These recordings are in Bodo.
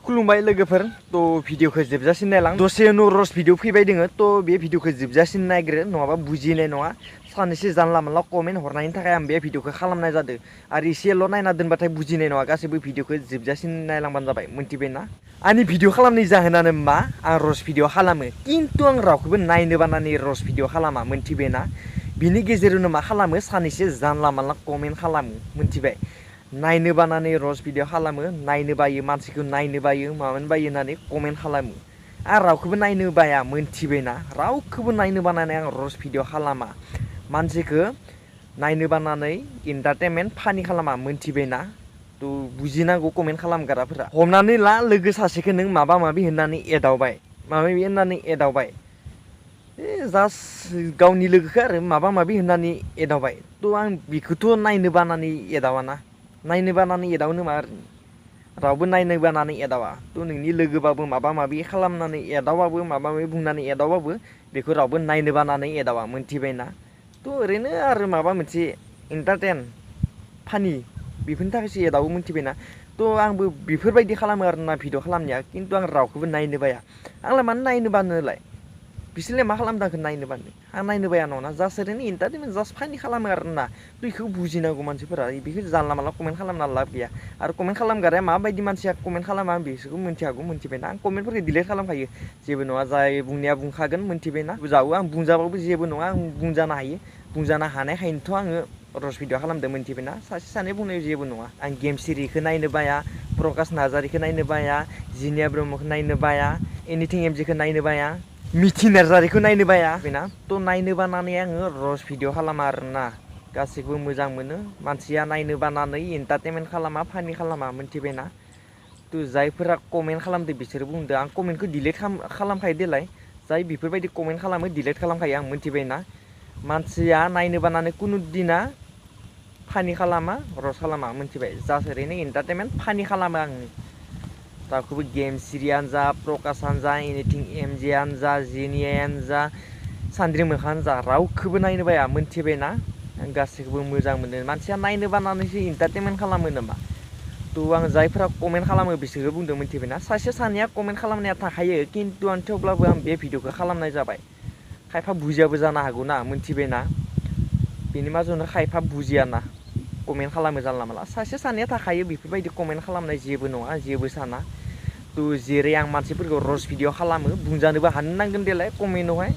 खुलुमबाय लोगोफोर तो भिडिअखौ जोबजासिम नायलां दसे उनाव रस भिडिअ फैबाय दोङो तो बे भिडिअखौ जोबजासिम नायग्रो नङाबा बुजिनाय नङा सानैसो जानला मोनला कमेन्ट हरनायनि थाखाय आं बे भिडिअखौ खालामनाय जादों आरो एसेल' नायना दोनबाथाय बुजिनाय नङा गासैबो भिडिअखौ जोबजासिम नायलांबानो जाबाय मोनथिबायना आंनि भिडिअ खालामनायनि जाहोनानो मा आं रस भिडिअ खालामो खिन्थु आं रावखौबो नायनो बानानै रस भिडिअ खालामा मोनथिबायना बिनि गेजेरावनो मा खालामो सानैसो जानला मोनला कमेन्ट खालामो मोनथिबाय नायनो बानानै रस भिडिअ खालामो नायनो बायो मानसिखौ नायनो बायो माबानो बायो होननानै कमेन्ट खालामो आं रावखौबो नायनो बाया मोनथिबायना रावखौबो नायनो बानानै आं रस भिडिअ खालामा मानसिखौ नायनो बानानै एन्टारटेनमेन्ट फानि खालामा मोनथिबायना तो बुजिनांगौ कमेन्ट खालामग्राफोरा हमनानै ला लोगो सासेखौ नों माबा माबि होननानै एदावबाय माबा माबि होननानै एदावबाय जास्ट गावनि लोगोखौ आरो माबा माबि होननानै एदावबाय तो आं बेखौथ' नायनो बानानै एदावाना नायनो बानानै एदावनो मा रावबो नायनो बानानै एदावा तो नोंनि लोगोबाबो माबा माबि खालामनानै एदावबाबो माबा माबि बुंनानै एदावबाबो बेखौ रावबो नायनो बानानै एदावा मोनथिबायना तो ओरैनो आरो माबा मोनसे एन्टारटेन फानि बेफोरनि थाखायसो एदावो मोनथिबायना तो आंबो बेफोरबायदि खालामो आरोना भिडिअ खालामनाया खिन्थु आं रावखौबो नायनो बाया आंलाय मानो नायनो बानोलाय बिसोरलाय मा खालामदों आंखौ नायनो बानो आं नायनो बाया नङा जास्ट ओरैनो एन्टारटेनमेन्ट जास्ट फानि खालामो आरोना बेखौ बुजिनांगौ मानसिफोरा बेखौ जानला मानला कमेन्ट खालामना लाब गैया आरो कमेन्ट खालामग्राया माबायदि मानसिया कमेन्ट खालामा आं बिसोरखौ मिन्थिखागौ मोनथिबायना आं कमेन्टफोरखौ डिलिट खालामखायो जेबो नङा जाय बुंनाया बुंखागोन मोनथिबायना बुजावो आं बुंजाबाबो जेबो नङा आं बुंजानो हायो बुंजानो हानायखायनोथ' आङो रस भिडिअ खालामदों मोनथिबायना सासे सानै बुंनायाव जेबो नङा आं गेम सिरिखौ नायनो बाया प्रकाश नार्जारिखौ नायनो बाया जिनिया ब्रह्मखौ नायनो बाया एनिथिं एमजिखौ नायनो बाया मिथि नार्जारिखौ नायनो बाया बेना तो नायनो बानानै आङो रस भिडिअ खालामा आरोना गासैखौबो मोजां मोनो मानसिया नायनो बानानै एन्टारटेनमेन्ट खालामा फानि खालामा मोनथिबायना तो जायफोरा कमेन्ट खालामदो बिसोरो बुंदो आं कमेन्टखौ डिलिट खालामखायो देलाय जाय बेफोरबायदि कमेन्ट खालामो डिलिट खालामखायो आं मोनथिबायना मानसिया नायनो बानानै कुनु दिना फानि खालामा रस खालामा मोनथिबाय जास्ट ओरैनो एन्टारटेनमेन्ट फानि खालामो आं रावखौबो गेम सिरियानो जा प्रकाशानो जा एनिथिं एमजियानो जा जिनियानो जा सान्द्रि मोखानो जा रावखौबो नायनो बाया मोनथिबायना आं गासैखौबो मोजां मोनो मानसिया नायनो बानानैसो एन्टारटेनमेन्ट खालामो नामा तो आं जायफोरा कमेन्ट खालामो बिसोरखौ बुंदों मोनथिबायना सासे सानैया कमेन्ट खालामनाया थाखायो खिन्थु आं थेवब्लाबो आं बे भिडिअखौ खालामनाय जाबाय खायफा बुजियाबो जानो हागौ ना मोनथिबायना बेनि माजावनो खायफा बुजियाना कमेन्ट खालामो जानला मानला सासे सानैया थाखायो बेफोरबायदि कमेन्ट खालामनाय जेबो नङा जेबो साना तो जेरै आं मानसिफोरखौ रस भिडिअ खालामो बुंजानोबो हानो नांगोन देलाय कमेन्टआवहाय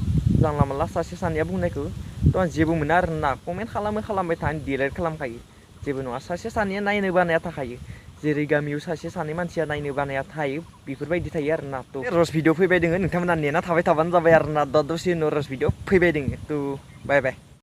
जानला मानला सासे सानैया बुंनायखौ तो आं जेबो मोना आरोना कमेन्ट खालामबाय थानो डिलिट खालामखायो जेबो नङा सासे सानैया नायनो बानाया थाखायो जेरै गामियाव सासे सानै मानसिया नायनो बानाया थायो बेफोरबायदि थायो आरोना तो रस भिडिअ फैबाय दोङो नोंथांमोना नेना थाबाय थाबानो जाबाय आरोना दसे उनाव रस भिडिअ फैबाय दोङो तो बाय बाय।